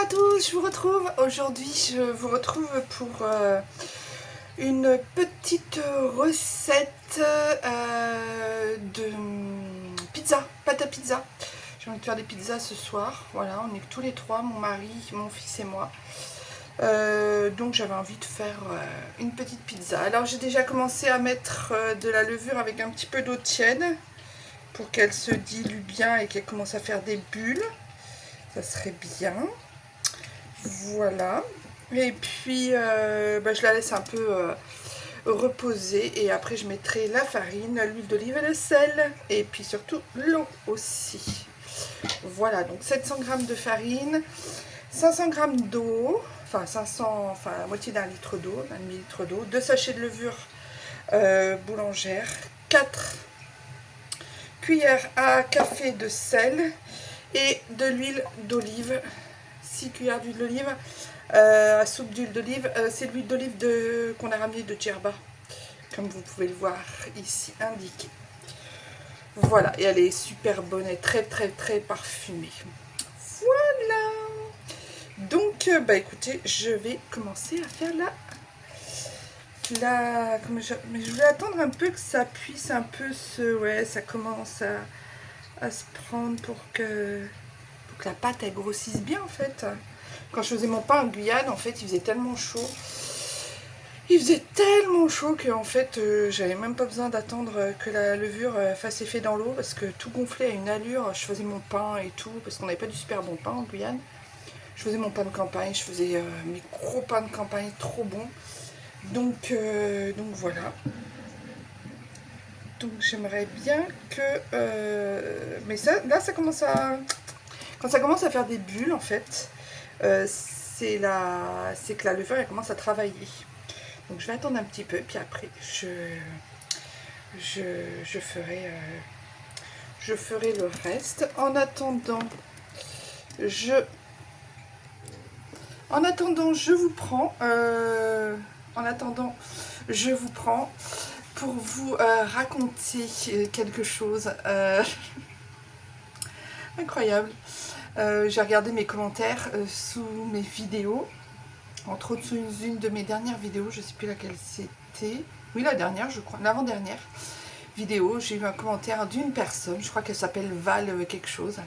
tous, je vous retrouve. Aujourd'hui, je vous retrouve pour une petite recette de pizza, pâte à pizza. J'ai envie de faire des pizzas ce soir. Voilà, on est que tous les trois, mon mari, mon fils et moi. Donc j'avais envie de faire une petite pizza. Alors j'ai déjà commencé à mettre de la levure avec un petit peu d'eau tiède pour qu'elle se dilue bien et qu'elle commence à faire des bulles. Ça serait bien. Voilà. Et puis je la laisse un peu reposer et après je mettrai la farine, l'huile d'olive et le sel et puis surtout l'eau aussi. Voilà, donc 700 g de farine, 500 g d'eau, enfin la moitié d'un litre d'eau, un demi-litre d'eau, 2 sachets de levure boulangère, 4 cuillères à café de sel et de l'huile d'olive, 6 cuillères d'huile d'olive, à soupe d'huile d'olive, c'est l'huile d'olive qu'on a ramenée de Djerba, comme vous pouvez le voir ici indiqué. Voilà, et elle est super bonne, elle est très très très parfumée. Voilà. Donc, écoutez, je vais commencer à faire mais je voulais attendre un peu que ça puisse un peu ça commence à se prendre pour que la pâte elle grossisse bien en fait. Quand je faisais mon pain en Guyane, en fait, il faisait tellement chaud. Il faisait tellement chaud que en fait, j'avais même pas besoin d'attendre que la levure fasse effet dans l'eau parce que tout gonflait à une allure. Je faisais mon pain et tout parce qu'on n'avait pas du super bon pain en Guyane. Je faisais mon pain de campagne, je faisais mes gros pains de campagne trop bons. Donc voilà. Donc j'aimerais bien que... mais ça, là, ça commence à... Quand ça commence à faire des bulles, en fait, c'est que la levure, elle commence à travailler. Donc je vais attendre un petit peu, puis après, je ferai le reste. En attendant, je vous prends... pour vous raconter quelque chose incroyable. J'ai regardé mes commentaires sous mes vidéos, entre autres sous une de mes dernières vidéos, je ne sais plus laquelle c'était. Oui, la dernière, je crois, l'avant-dernière vidéo. J'ai eu un commentaire d'une personne, je crois qu'elle s'appelle Val quelque chose.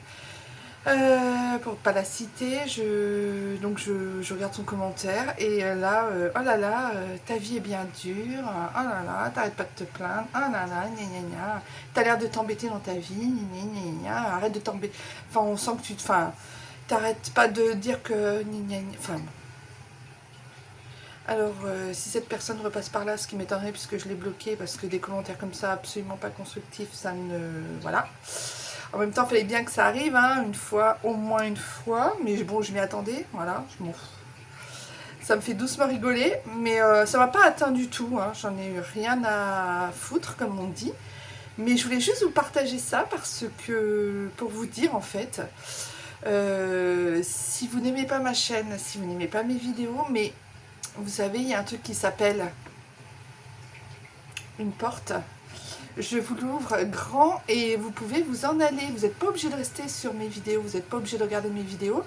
Pour pas la citer, je regarde son commentaire et là, oh là là, ta vie est bien dure, oh là là, t'arrêtes pas de te plaindre, oh là là, gna gna gna, t'as l'air de t'embêter dans ta vie, gna gna gna, arrête de t'embêter, enfin on sent que t'arrêtes pas de dire que gna gna gna, enfin. Alors, si cette personne repasse par là, ce qui m'étonnerait puisque je l'ai bloqué parce que des commentaires comme ça absolument pas constructifs, ça ne... voilà. En même temps, il fallait bien que ça arrive, hein, une fois, au moins une fois. Mais bon, je m'y attendais, voilà. Ça me fait doucement rigoler, mais ça m'a pas atteint du tout. Hein, j'en ai eu rien à foutre, comme on dit. Mais je voulais juste vous partager ça parce que, pour vous dire en fait, si vous n'aimez pas ma chaîne, si vous n'aimez pas mes vidéos, mais vous savez, il y a un truc qui s'appelle une porte. Je vous l'ouvre grand et vous pouvez vous en aller. Vous n'êtes pas obligé de rester sur mes vidéos, vous n'êtes pas obligé de regarder mes vidéos.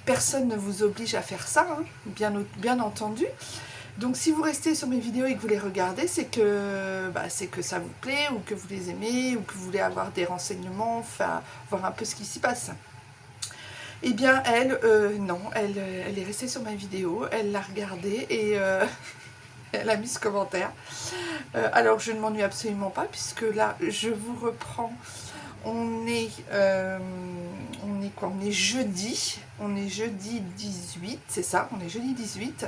Personne ne vous oblige à faire ça, hein, bien entendu. Donc si vous restez sur mes vidéos et que vous les regardez, c'est que ça vous plaît ou que vous les aimez ou que vous voulez avoir des renseignements, enfin voir un peu ce qui s'y passe. Eh bien elle, non, elle est restée sur ma vidéo, elle l'a regardée et... elle a mis ce commentaire. Alors je ne m'ennuie absolument pas puisque là je vous reprends. On est quoi? On est jeudi 18, c'est ça, on est jeudi 18.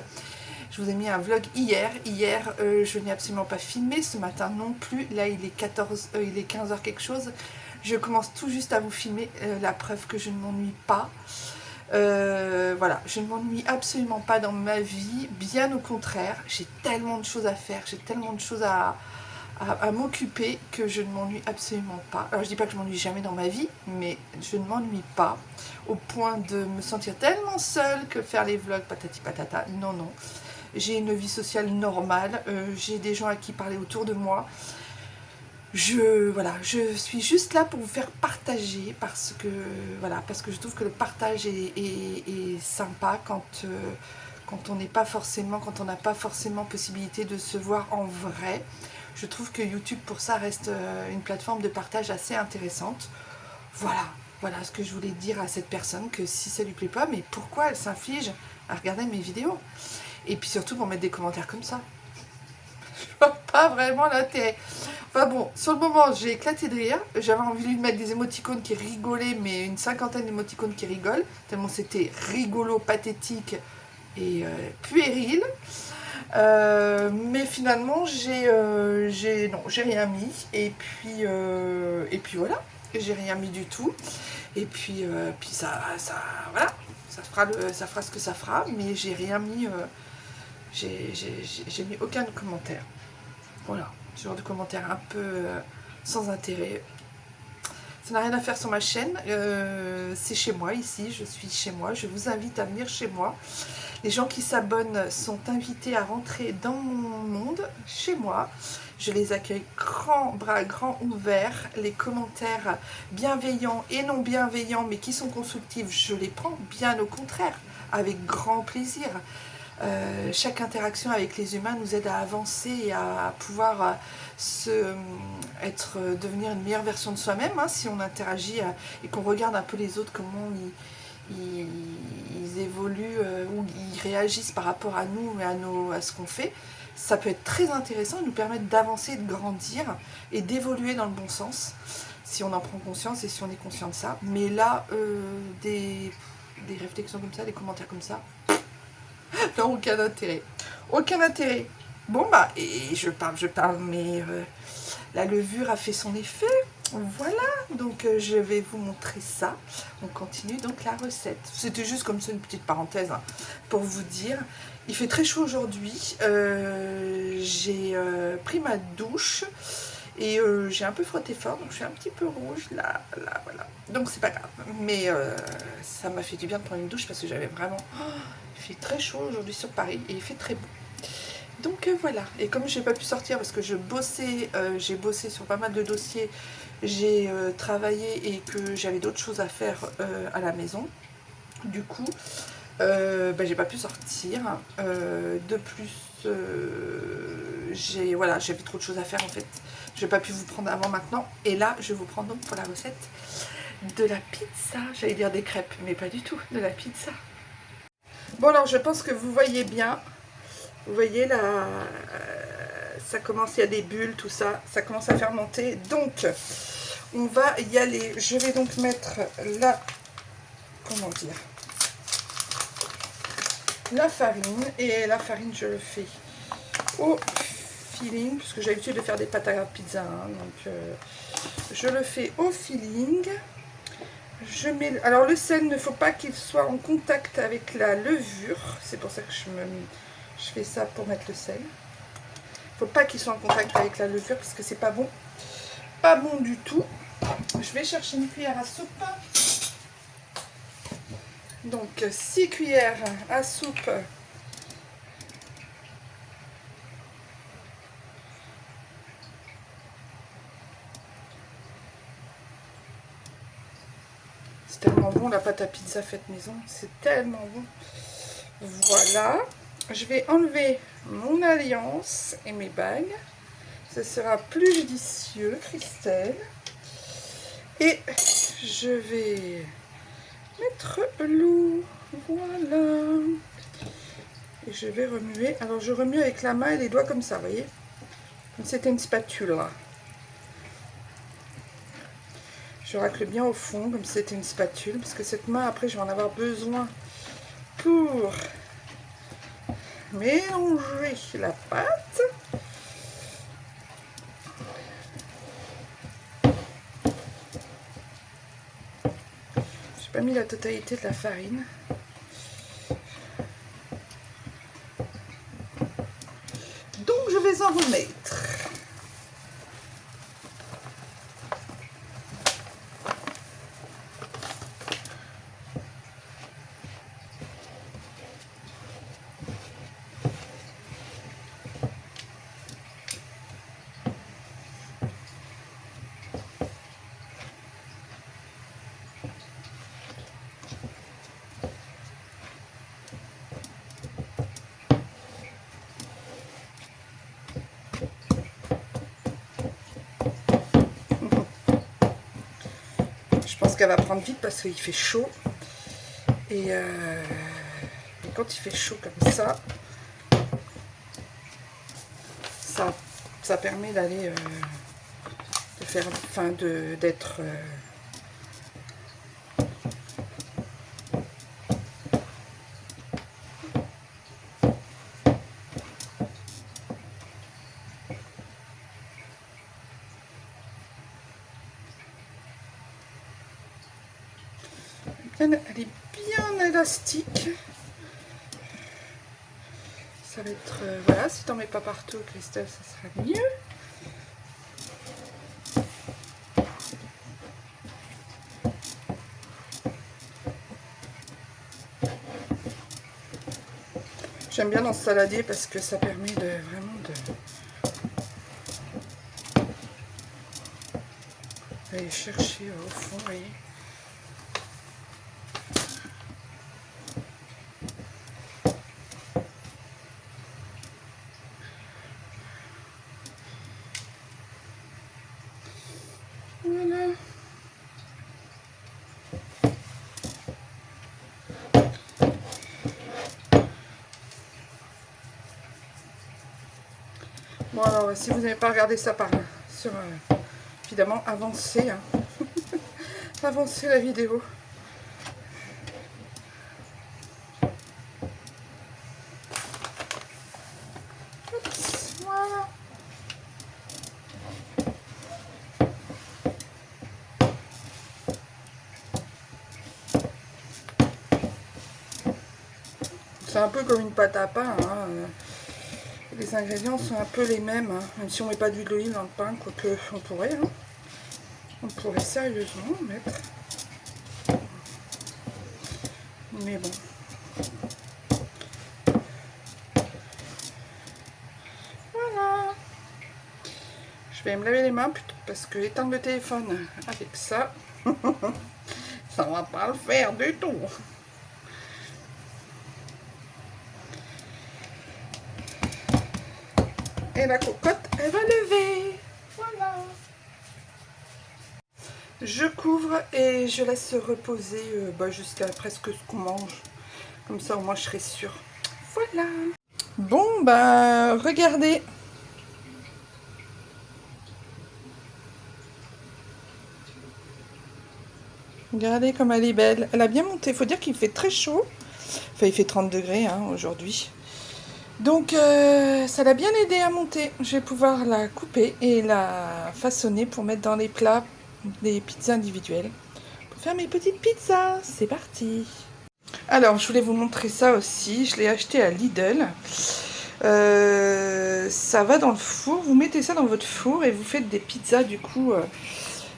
Je vous ai mis un vlog hier. Hier, je n'ai absolument pas filmé, ce matin non plus. Là, il est 15h quelque chose. Je commence tout juste à vous filmer, la preuve que je ne m'ennuie pas. Voilà, je ne m'ennuie absolument pas dans ma vie, bien au contraire, j'ai tellement de choses à faire, j'ai tellement de choses à m'occuper que je ne m'ennuie absolument pas. Alors je dis pas que je m'ennuie jamais dans ma vie, mais je ne m'ennuie pas au point de me sentir tellement seule que faire les vlogs patati patata, non non. J'ai une vie sociale normale, j'ai des gens à qui parler autour de moi. voilà, je suis juste là pour vous faire partager parce que, voilà, parce que je trouve que le partage est sympa quand on n'est pas forcément, quand on n'a pas forcément possibilité de se voir en vrai. Je trouve que YouTube pour ça reste une plateforme de partage assez intéressante. Voilà ce que je voulais dire à cette personne, que si ça lui plaît pas, mais pourquoi elle s'inflige à regarder mes vidéos? Et puis surtout pour mettre des commentaires comme ça. Je vois pas vraiment l'intérêt. Enfin bon, sur le moment, j'ai éclaté de rire. J'avais envie de lui mettre des émoticônes qui rigolaient, mais une cinquantaine d'émoticônes qui rigolent, tellement c'était rigolo, pathétique et puéril. Mais finalement, non, j'ai rien mis. Et puis voilà, j'ai rien mis du tout. Et puis voilà, ça fera ce que ça fera. Mais j'ai rien mis. J'ai mis aucun commentaire. Voilà, ce genre de commentaire un peu sans intérêt. Ça n'a rien à faire sur ma chaîne, c'est chez moi ici, je suis chez moi, je vous invite à venir chez moi. Les gens qui s'abonnent sont invités à rentrer dans mon monde, chez moi. Je les accueille grands bras, grands ouverts. Les commentaires bienveillants et non bienveillants, mais qui sont constructifs, je les prends bien au contraire, avec grand plaisir. Chaque interaction avec les humains nous aide à avancer et à pouvoir devenir une meilleure version de soi-même, hein, si on interagit et qu'on regarde un peu les autres, comment ils évoluent ou ils réagissent par rapport à nous et à ce qu'on fait. Ça peut être très intéressant et nous permettre d'avancer, de grandir et d'évoluer dans le bon sens, si on en prend conscience et si on est conscient de ça. Mais là, des réflexions comme ça, des commentaires comme ça, non, aucun intérêt. Aucun intérêt. Bon, bah, et je parle, mais la levure a fait son effet. Voilà, donc je vais vous montrer ça. On continue donc la recette. C'était juste comme ça une petite parenthèse, hein, pour vous dire. Il fait très chaud aujourd'hui. J'ai pris ma douche et j'ai un peu frotté fort, donc je suis un petit peu rouge là, voilà. Donc c'est pas grave. Mais ça m'a fait du bien de prendre une douche parce que j'avais vraiment... il fait très chaud aujourd'hui sur Paris et il fait très beau. Donc voilà, et comme j'ai pas pu sortir parce que j'ai bossé sur pas mal de dossiers, j'ai travaillé et que j'avais d'autres choses à faire à la maison, du coup j'ai pas pu sortir. De plus, j'avais trop de choses à faire en fait, j'ai pas pu vous prendre avant maintenant, et là je vous prends donc pour la recette de la pizza, j'allais dire des crêpes, mais pas du tout, de la pizza. Bon alors je pense que vous voyez bien. Vous voyez là, ça commence, il y a des bulles, tout ça, ça commence à fermenter. Donc, on va y aller. Je vais donc mettre la farine. Et la farine, je le fais au feeling, parce que j'ai l'habitude de faire des pâtes à pizza. Hein, donc, je le fais au feeling. Je mets, alors le sel, ne faut pas qu'il soit en contact avec la levure. C'est pour ça que je fais ça pour mettre le sel. Il ne faut pas qu'il soit en contact avec la levure parce que c'est pas bon. Pas bon du tout. Je vais chercher une cuillère à soupe. Donc 6 cuillères à soupe. C'est tellement bon la pâte à pizza faite maison. C'est tellement bon. Voilà. Je vais enlever mon alliance et mes bagues. Ce sera plus judicieux, Christelle. Et je vais mettre l'eau. Voilà. Et je vais remuer. Alors je remue avec la main et les doigts comme ça, vous voyez. Comme si c'était une spatule là. Je racle bien au fond, comme si c'était une spatule. Parce que cette main, après, je vais en avoir besoin pour mélanger la pâte. J'ai pas mis la totalité de la farine. Donc je vais en remettre. qu'elle va prendre vite parce qu'il fait chaud. Et quand il fait chaud comme ça permet d'aller de faire, enfin d'être elle est bien élastique. Ça va être voilà, si t'en mets pas partout, Christelle, ça sera mieux. J'aime bien dans ce saladier parce que ça permet de vraiment d'aller chercher au fond, vous voyez. Voilà. Bon alors, si vous n'avez pas regardé ça sur évidemment, avancez, hein. Avancez la vidéo. Oups, voilà. C'est un peu comme une pâte à pain, hein. Les ingrédients sont un peu les mêmes, hein. Même si on met pas d'huile d'olive dans le pain, quoique on pourrait, hein. On pourrait sérieusement mettre. Mais bon. Voilà. Je vais me laver les mains plutôt parce que éteindre le téléphone avec ça, ça va pas le faire du tout. Et la cocotte, elle va lever. Voilà. Je couvre et je laisse reposer jusqu'à presque ce qu'on mange. Comme ça, au moins, je serai sûre. Voilà. Bon, regardez. Regardez comme elle est belle. Elle a bien monté. Il faut dire qu'il fait très chaud. Enfin, il fait 30 degrés hein, aujourd'hui. Donc, ça l'a bien aidé à monter. Je vais pouvoir la couper et la façonner pour mettre dans les plats des pizzas individuelles. Pour faire mes petites pizzas. C'est parti. Alors, je voulais vous montrer ça aussi. Je l'ai acheté à Lidl. Ça va dans le four. Vous mettez ça dans votre four et vous faites des pizzas du coup.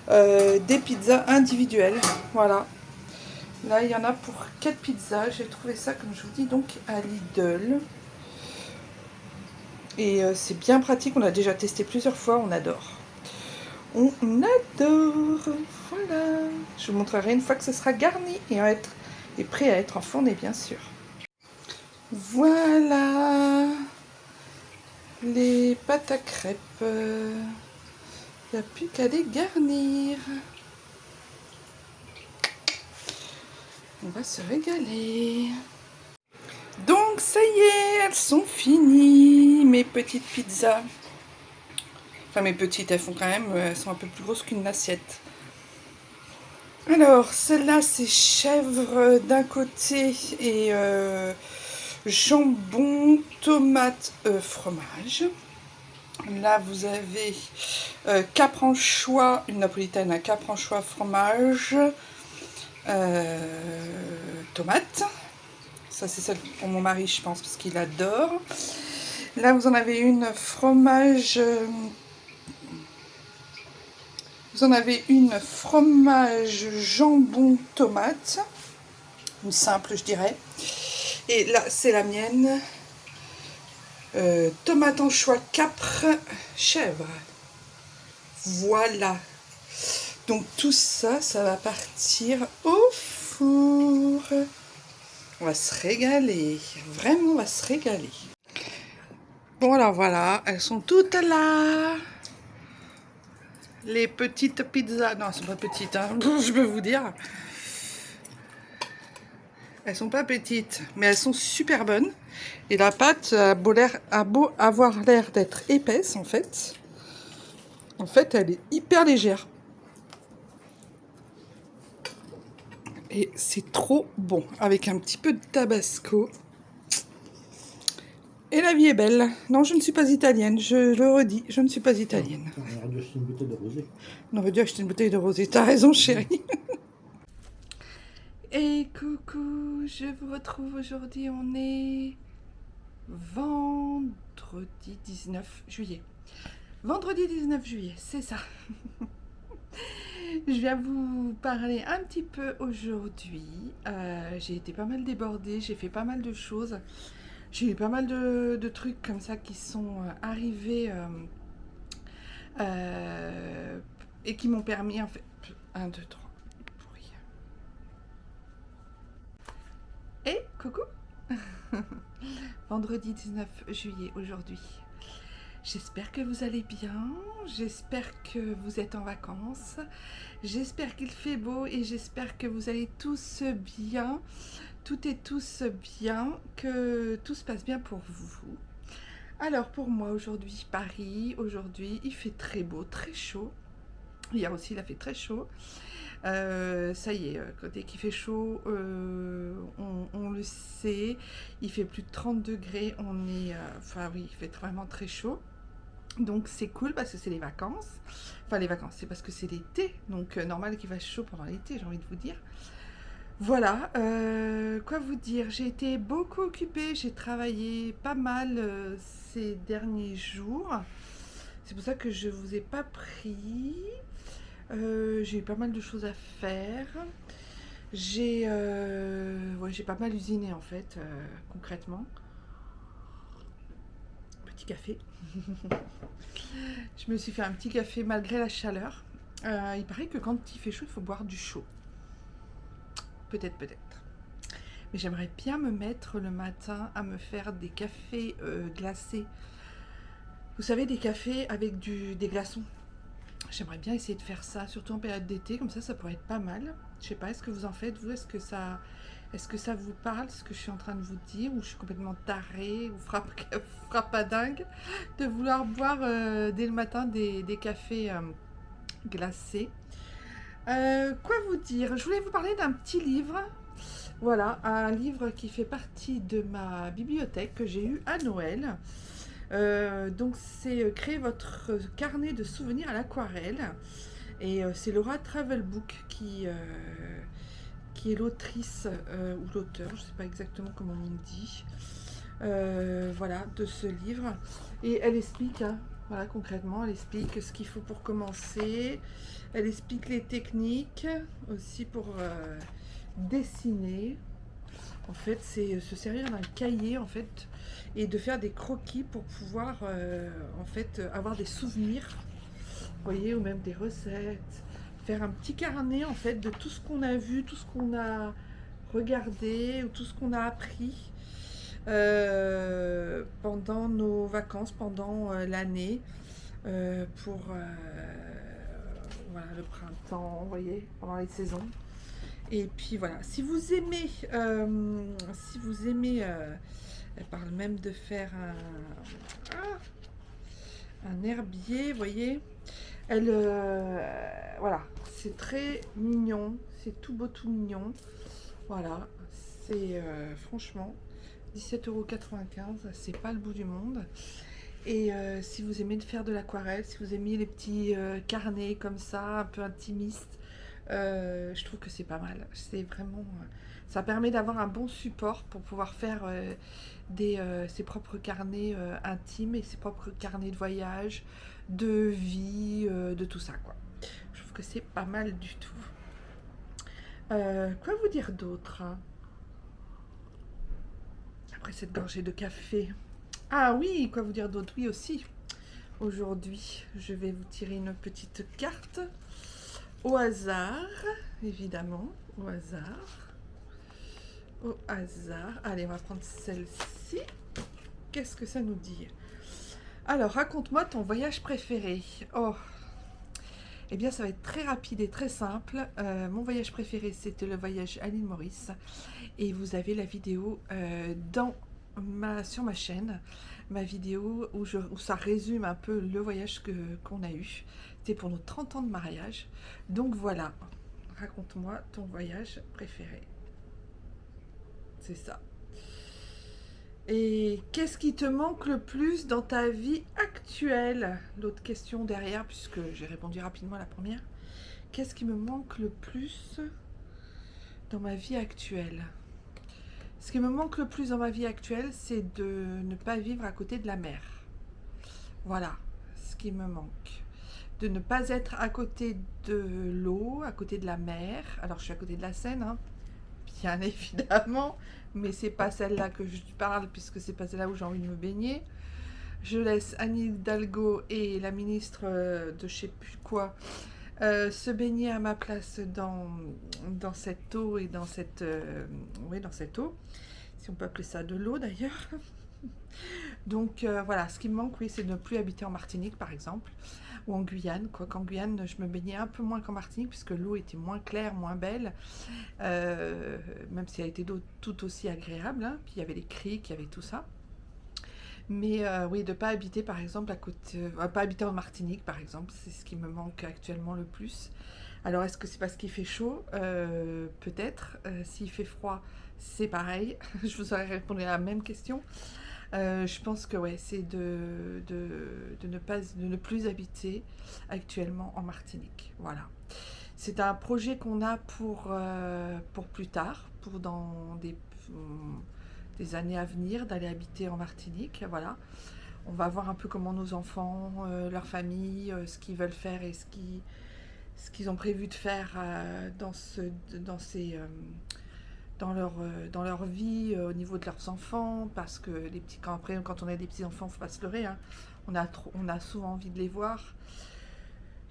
Des pizzas individuelles. Voilà. Là, il y en a pour 4 pizzas. J'ai trouvé ça, comme je vous dis, donc à Lidl. Et c'est bien pratique, on a déjà testé plusieurs fois, on adore. On adore. Voilà. Je vous montrerai une fois que ce sera garni et prêt à être enfourné, bien sûr. Voilà. Les pâtes à crêpes. Il n'y a plus qu'à les garnir. On va se régaler. Donc ça y est, elles sont finies, mes petites pizzas. Enfin mes petites, elles font quand même, elles sont un peu plus grosses qu'une assiette. Alors, celle-là c'est chèvre d'un côté et jambon, tomate, fromage. Là vous avez capre anchois, une napolitaine à capre anchois, fromage, tomate. Ça c'est celle pour mon mari je pense parce qu'il adore. Là vous en avez une fromage. Vous en avez une fromage jambon tomate. Une simple je dirais. Et là c'est la mienne. Tomate anchois capre chèvre. Voilà. Donc tout ça, ça va partir au four. On va se régaler. Vraiment, on va se régaler. Bon, alors voilà, elles sont toutes là. les petites pizzas. Non, elles sont pas petites, hein, je peux vous dire. Elles sont pas petites, mais elles sont super bonnes. Et la pâte a beau avoir l'air d'être épaisse, en fait. En fait, elle est hyper légère. Et c'est trop bon, avec un petit peu de tabasco. Et la vie est belle. Non, je ne suis pas italienne, je le redis, je ne suis pas italienne. On aurait dû acheter une bouteille de rosé. On aurait dû acheter une bouteille de rosé. T'as raison, chérie. Et coucou, je vous retrouve aujourd'hui. On est vendredi 19 juillet. Vendredi 19 juillet, c'est ça. Je viens vous parler un petit peu aujourd'hui. J'ai été pas mal débordée, j'ai fait pas mal de choses. J'ai eu pas mal de trucs comme ça qui sont arrivés et qui m'ont permis en fait... 1, 2, 3. Et coucou. Vendredi 19 juillet aujourd'hui. J'espère que vous allez bien, j'espère que vous êtes en vacances, j'espère qu'il fait beau et j'espère que vous allez tous bien, toutes et tous bien, que tout se passe bien pour vous. Alors pour moi aujourd'hui Paris, aujourd'hui il fait très beau, très chaud, hier aussi il a fait très chaud. Ça y est, dès qu'il fait chaud, on le sait, il fait plus de 30 degrés, on est, enfin oui, il fait vraiment très chaud. Donc c'est cool parce que c'est les vacances. Enfin les vacances, c'est parce que c'est l'été, donc normal qu'il fasse chaud pendant l'été, j'ai envie de vous dire. Voilà, quoi vous dire, j'ai été beaucoup occupée, j'ai travaillé pas mal ces derniers jours. C'est pour ça que je vous ai pas pris. J'ai eu pas mal de choses à faire. J'ai pas mal usiné en fait, concrètement. Petit café. Je me suis fait un petit café malgré la chaleur. Il paraît que quand il fait chaud, il faut boire du chaud. Peut-être. Mais j'aimerais bien me mettre le matin à me faire des cafés glacés. Vous savez, des cafés avec des glaçons. J'aimerais bien essayer de faire ça, surtout en période d'été, comme ça pourrait être pas mal. Je sais pas, est-ce que vous en faites, vous? Est-ce que ça vous parle, ce que je suis en train de vous dire, ou je suis complètement tarée, ou frappadingue, de vouloir boire dès le matin des cafés glacés. Quoi vous dire? Je voulais vous parler d'un petit livre. Voilà, un livre qui fait partie de ma bibliothèque que j'ai eu à Noël. Donc c'est créer votre carnet de souvenirs à l'aquarelle et c'est Laura Travelbook qui est l'autrice ou l'auteur, je ne sais pas exactement comment on dit, voilà, de ce livre. Et elle explique, hein, voilà, concrètement, elle explique ce qu'il faut pour commencer, elle explique les techniques aussi pour dessiner. En fait, c'est se servir d'un cahier en fait et de faire des croquis pour pouvoir en fait avoir des souvenirs, vous voyez, ou même des recettes. Faire un petit carnet en fait de tout ce qu'on a vu, tout ce qu'on a regardé ou tout ce qu'on a appris pendant nos vacances, pendant l'année, pour voilà, le printemps, vous voyez, pendant les saisons. Et puis voilà, si vous aimez, elle parle même de faire un herbier, vous voyez. Elle, voilà, c'est très mignon, c'est tout beau, tout mignon. Voilà, c'est franchement 17,95 €, c'est pas le bout du monde. Et si vous aimez de faire de l'aquarelle, si vous aimez les petits carnets comme ça, un peu intimistes, je trouve que c'est pas mal. C'est vraiment, ça permet d'avoir un bon support pour pouvoir faire ses propres carnets intimes et ses propres carnets de voyage, de vie, de tout ça, quoi. Je trouve que c'est pas mal du tout. Quoi vous dire d'autre, hein, après cette gorgée de café? Ah oui, quoi vous dire d'autre? Oui aussi. Aujourd'hui, je vais vous tirer une petite carte. Au hasard, évidemment, au hasard. Au hasard. Allez, on va prendre celle-ci. Qu'est-ce que ça nous dit? Alors, raconte-moi ton voyage préféré. Oh, Eh bien, ça va être très rapide et très simple. Mon voyage préféré, c'était le voyage à l'île Maurice. Et vous avez la vidéo sur ma chaîne, ma vidéo où ça résume un peu le voyage qu'on a eu. C'était pour nos 30 ans de mariage. Donc voilà, raconte-moi ton voyage préféré. C'est ça. Et qu'est-ce qui te manque le plus dans ta vie actuelle? L'autre question derrière, puisque j'ai répondu rapidement à la première. Qu'est-ce qui me manque le plus dans ma vie actuelle? Ce qui me manque le plus dans ma vie actuelle, c'est de ne pas vivre à côté de la mer. Voilà ce qui me manque. De ne pas être à côté de l'eau, à côté de la mer. Alors je suis à côté de la Seine, hein, bien évidemment, mais c'est pas celle-là que je parle, puisque c'est pas celle-là où j'ai envie de me baigner. Je laisse Anne Hidalgo et la ministre de je sais plus quoi se baigner à ma place dans cette eau et dans cette eau, si on peut appeler ça de l'eau d'ailleurs. Donc voilà, ce qui me manque, oui, c'est de ne plus habiter en Martinique par exemple, ou en Guyane. Quoique en Guyane, je me baignais un peu moins qu'en Martinique, puisque l'eau était moins claire, moins belle, même si elle était tout aussi agréable, hein. Puis il y avait les criques, il y avait tout ça. Mais oui, de ne pas habiter par exemple pas habiter en Martinique par exemple, c'est ce qui me manque actuellement le plus. Alors est-ce que c'est parce qu'il fait chaud? Peut-être. S'il fait froid, c'est pareil. Je vous aurais répondu à la même question. Je pense que ouais, c'est de ne plus habiter actuellement en Martinique. Voilà. C'est un projet qu'on a pour plus tard, pour dans des années à venir, d'aller habiter en Martinique. Voilà. On va voir un peu comment nos enfants, leur famille, ce qu'ils veulent faire et ce qu'ils ont prévu de faire dans leur vie, au niveau de leurs enfants, parce que quand on a des petits enfants, il ne faut pas se leurrer, hein, on a souvent envie de les voir.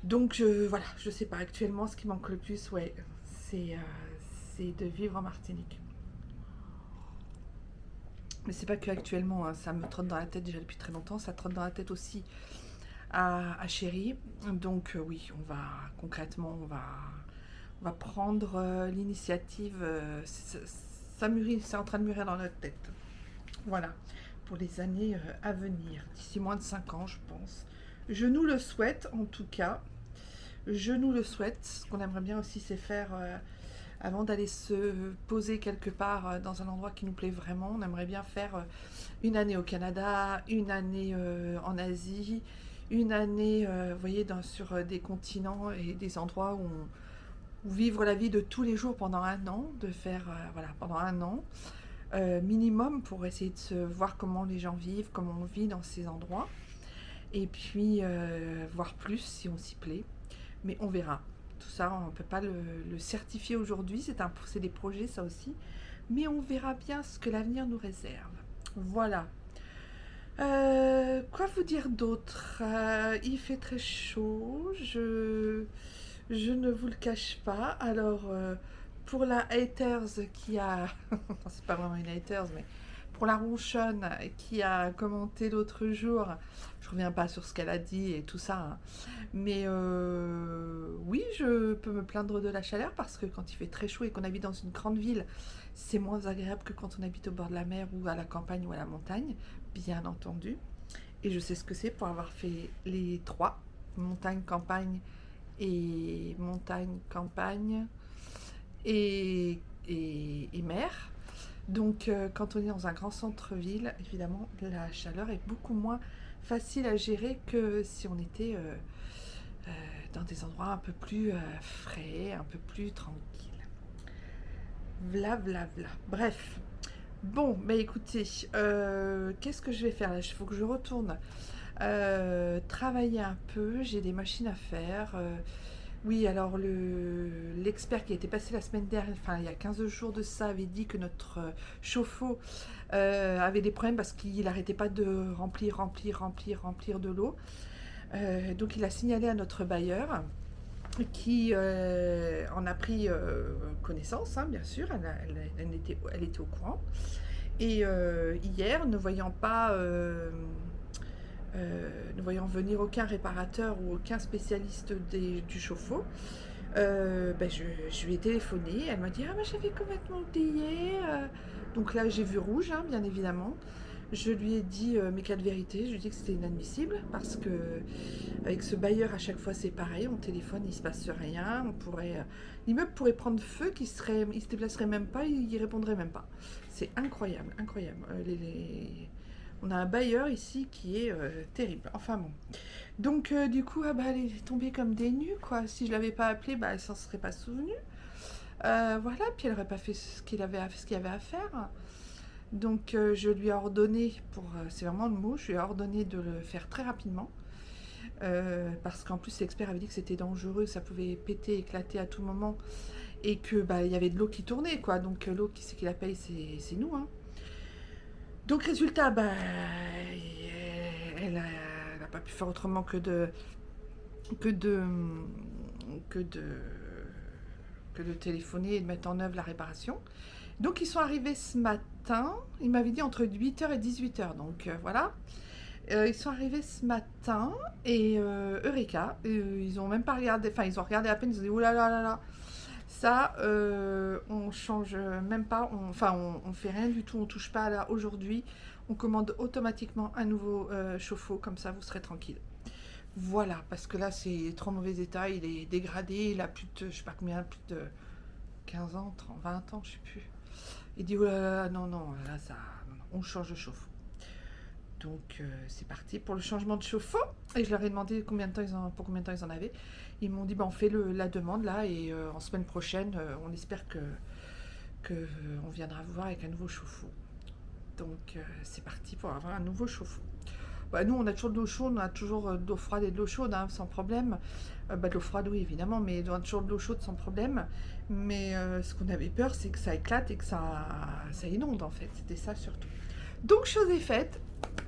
Donc voilà, je sais pas, actuellement ce qui manque le plus, ouais, c'est de vivre en Martinique. Mais c'est pas que actuellement, hein, ça me trotte dans la tête déjà depuis très longtemps, ça trotte dans la tête aussi à Chéri. Donc oui, concrètement, on va prendre l'initiative. Ça mûrit, c'est en train de mûrir dans notre tête. Voilà, pour les années à venir, d'ici moins de 5 ans, je pense. Je nous le souhaite, en tout cas. Je nous le souhaite. Ce qu'on aimerait bien aussi, c'est faire, avant d'aller se poser quelque part dans un endroit qui nous plaît vraiment, on aimerait bien faire une année au Canada, une année en Asie, une année, vous voyez, sur des continents et des endroits où vivre la vie de tous les jours pendant un an, de faire, voilà, pendant un an, minimum, pour essayer de voir comment les gens vivent, comment on vit dans ces endroits, et puis voir plus si on s'y plaît, mais on verra. Tout ça, on ne peut pas le certifier aujourd'hui, c'est des projets ça aussi, mais on verra bien ce que l'avenir nous réserve. Voilà. Quoi vous dire d'autre? Il fait très chaud, je ne vous le cache pas. Alors, pour la haters qui a... c'est pas vraiment une haters, mais pour la ronchonne qui a commenté l'autre jour, je reviens pas sur ce qu'elle a dit et tout ça, hein. Mais oui, je peux me plaindre de la chaleur, parce que quand il fait très chaud et qu'on habite dans une grande ville, c'est moins agréable que quand on habite au bord de la mer ou à la campagne ou à la montagne, bien entendu. Et je sais ce que c'est pour avoir fait les trois, montagne, campagne et mer. Donc quand on est dans un grand centre-ville, évidemment, la chaleur est beaucoup moins facile à gérer que si on était dans des endroits un peu plus frais, un peu plus tranquilles. Vla. Bref. Bon, bah écoutez, qu'est-ce que je vais faire là? Il faut que je retourne travailler un peu, j'ai des machines à faire. Oui, alors l'expert qui a été passé la semaine dernière, enfin il y a 15 jours de ça, avait dit que notre chauffe-eau avait des problèmes parce qu'il n'arrêtait pas de remplir de l'eau. Donc il a signalé à notre bailleur qui en a pris connaissance, hein, bien sûr, elle était au courant. Et hier, ne voyant pas ne voyant venir aucun réparateur ou aucun spécialiste du chauffe-eau, je lui ai téléphoné. Elle m'a dit ah, j'avais complètement oublié. Donc là, j'ai vu rouge, hein, bien évidemment. Je lui ai dit mes cas de vérité. Je lui ai dit que c'était inadmissible parce que avec ce bailleur, à chaque fois, c'est pareil. On téléphone, il se passe rien. L'immeuble pourrait prendre feu, il se déplacerait même pas, il répondrait même pas. C'est incroyable, incroyable. On a un bailleur ici qui est terrible. Enfin bon. Donc du coup, elle est tombée comme des nues, quoi. Si je l'avais pas appelée, elle s'en serait pas souvenue. Voilà, puis elle n'aurait pas fait ce qu'il y avait à faire. Donc je lui ai ordonné, c'est vraiment le mot, je lui ai ordonné de le faire très rapidement. Parce qu'en plus l'expert avait dit que c'était dangereux, que ça pouvait péter, éclater à tout moment. Et que il y avait de l'eau qui tournait, quoi. Donc l'eau, qui c'est qui la paye, c'est nous, hein. Donc résultat, elle n'a pas pu faire autrement que de téléphoner et de mettre en œuvre la réparation. Donc ils sont arrivés ce matin, ils m'avaient dit entre 8h et 18h, donc voilà. Ils sont arrivés ce matin et Eureka, ils ont même pas regardé, enfin ils ont regardé à peine, ils ont dit oh là là là là, ça on change même pas, on fait rien du tout, on touche pas là aujourd'hui, on commande automatiquement un nouveau chauffe-eau, comme ça vous serez tranquille. Voilà, parce que là c'est trop mauvais état, il est dégradé, il a plus de, je sais pas combien, plus de 15 ans, 30, 20 ans, je sais plus. Il dit oh là là, non, non, là ça, non, on change de chauffe-eau. Donc c'est parti pour le changement de chauffe-eau. Et je leur ai demandé pour combien de temps ils en avaient. Ils m'ont dit on fait la demande là et en semaine prochaine, on espère que on viendra vous voir avec un nouveau chauffe-eau. Donc c'est parti pour avoir un nouveau chauffe-eau. Nous on a toujours de l'eau chaude, on a toujours de l'eau froide et de l'eau chaude, hein, sans problème. De l'eau froide oui évidemment, mais on a toujours de l'eau chaude sans problème. Mais ce qu'on avait peur, c'est que ça éclate et que ça inonde en fait. C'était ça surtout. Donc chose est faite.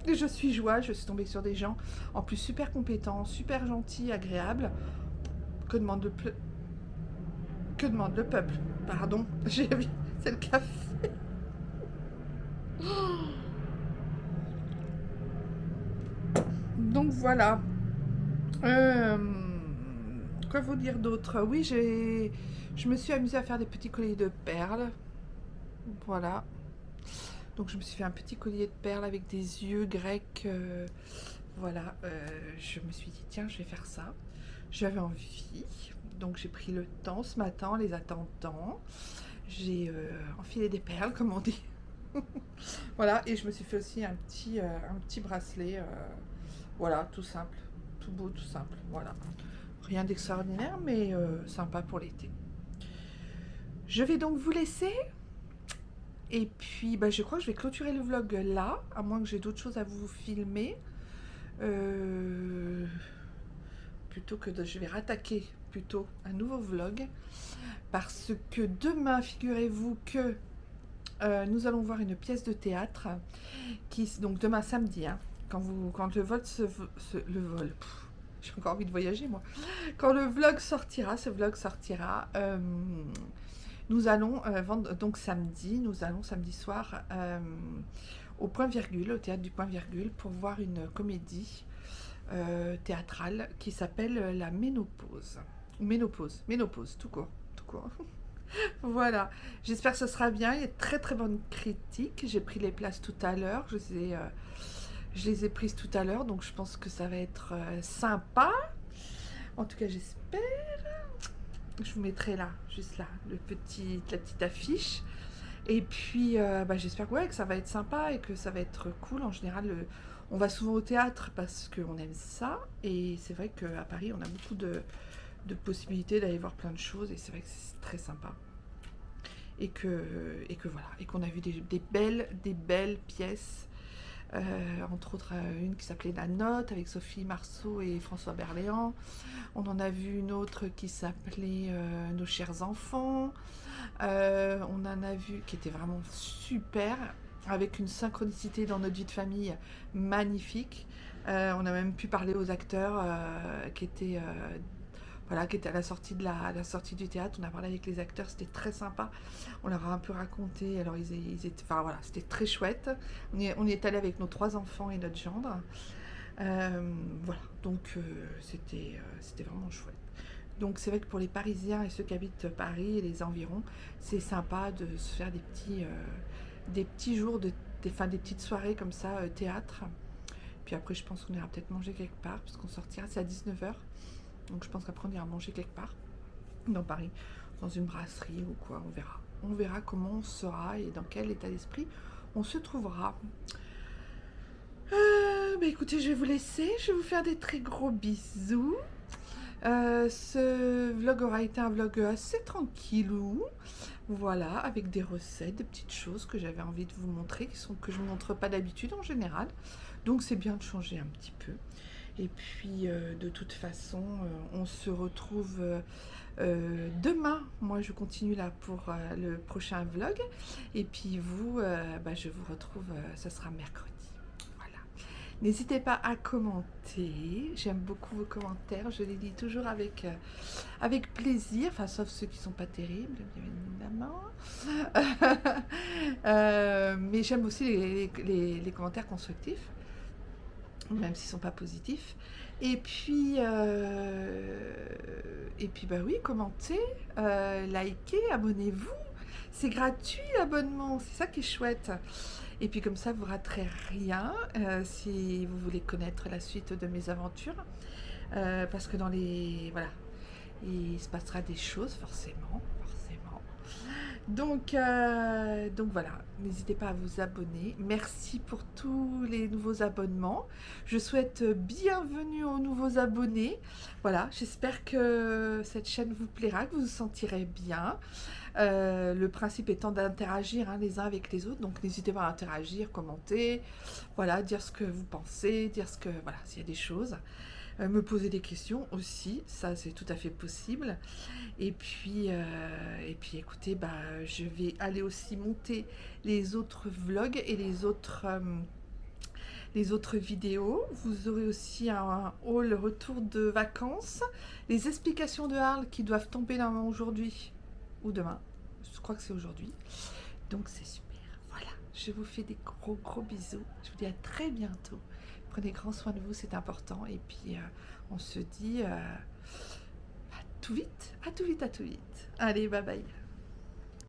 Je suis joie, je suis tombée sur des gens en plus super compétents, super gentils, agréables. Que demande le peuple? Pardon, c'est le café. Donc voilà. Quoi vous dire d'autre? Oui, je me suis amusée à faire des petits colliers de perles. Voilà. Donc je me suis fait un petit collier de perles avec des yeux grecs. Voilà. Je me suis dit, tiens, je vais faire ça. J'avais envie. Donc j'ai pris le temps ce matin en les attendant. J'ai enfilé des perles, comme on dit. Voilà. Et je me suis fait aussi un petit bracelet. Voilà, tout simple. Tout beau, tout simple. Voilà. Rien d'extraordinaire, mais sympa pour l'été. Je vais donc vous laisser. Et puis, je crois que je vais clôturer le vlog là, à moins que j'ai d'autres choses à vous filmer. Plutôt que je vais rattaquer plutôt un nouveau vlog. Parce que demain, figurez-vous que nous allons voir une pièce de théâtre. Donc demain samedi, hein, quand le vol le vol. J'ai encore envie de voyager, moi. Quand ce vlog sortira, nous allons vendre, donc samedi soir, au Point Virgule, au théâtre du Point Virgule, pour voir une comédie théâtrale qui s'appelle La Ménopause. Ménopause, tout court. Voilà, j'espère que ce sera bien. Il y a de très très bonnes critiques. J'ai pris les places tout à l'heure. Je les ai prises tout à l'heure, donc je pense que ça va être sympa. En tout cas, j'espère. Je vous mettrai là, juste là, la petite affiche. Et puis, j'espère que ça va être sympa et que ça va être cool. En général, on va souvent au théâtre parce qu'on aime ça. Et c'est vrai qu'à Paris, on a beaucoup de possibilités d'aller voir plein de choses. Et c'est vrai que c'est très sympa. Et que voilà. Et qu'on a vu des belles pièces. Entre autres une qui s'appelait La Note avec Sophie Marceau et François Berléand. On en a vu une autre qui s'appelait Nos chers enfants. On en a vu qui était vraiment super, avec une synchronicité dans notre vie de famille magnifique. On a même pu parler aux acteurs qui étaient à la sortie du théâtre. On a parlé avec les acteurs, c'était très sympa. On leur a un peu raconté. Alors ils étaient, c'était très chouette. On y est allé avec nos 3 enfants et notre gendre. Voilà, donc c'était vraiment chouette. Donc c'est vrai que pour les Parisiens et ceux qui habitent Paris et les environs, c'est sympa de se faire des petits jours, des petites soirées comme ça, théâtre. Puis après, je pense qu'on ira peut-être manger quelque part, parce qu'on sortira, c'est à 19h. Donc je pense qu'après, on ira manger quelque part, dans Paris, dans une brasserie ou quoi, on verra. On verra comment on sera et dans quel état d'esprit on se trouvera. Écoutez, je vais vous laisser, je vais vous faire des très gros bisous. Ce vlog aura été un vlog assez tranquillou, voilà, avec des recettes, des petites choses que j'avais envie de vous montrer, que je ne montre pas d'habitude en général, donc c'est bien de changer un petit peu. Et puis de toute façon, on se retrouve demain. Moi je continue là pour le prochain vlog, et puis vous, je vous retrouve, ça sera mercredi. N'hésitez pas à commenter, j'aime beaucoup vos commentaires, je les lis toujours avec plaisir, enfin sauf ceux qui ne sont pas terribles, bien évidemment. Mais j'aime aussi les commentaires constructifs, même s'ils ne sont pas positifs. Et puis oui, commentez, likez, abonnez-vous, c'est gratuit l'abonnement, c'est ça qui est chouette. Et puis comme ça, vous ne raterez rien si vous voulez connaître la suite de mes aventures. Parce que voilà, il se passera des choses forcément. Donc voilà, n'hésitez pas à vous abonner. Merci pour tous les nouveaux abonnements. Je souhaite bienvenue aux nouveaux abonnés. Voilà, j'espère que cette chaîne vous plaira, que vous vous sentirez bien. Le principe étant d'interagir les uns avec les autres, donc n'hésitez pas à interagir, commenter, voilà, dire ce que vous pensez, voilà, s'il y a des choses, me poser des questions aussi, ça c'est tout à fait possible. Et puis écoutez, je vais aller aussi monter les autres vlogs et les autres vidéos. Vous aurez aussi un haul retour de vacances, les explications de Arles qui doivent tomber normalement aujourd'hui ou demain, je crois que c'est aujourd'hui, donc c'est super. Voilà, je vous fais des gros bisous, je vous dis à très bientôt, prenez grand soin de vous, c'est important, et puis on se dit à tout vite, allez, bye bye.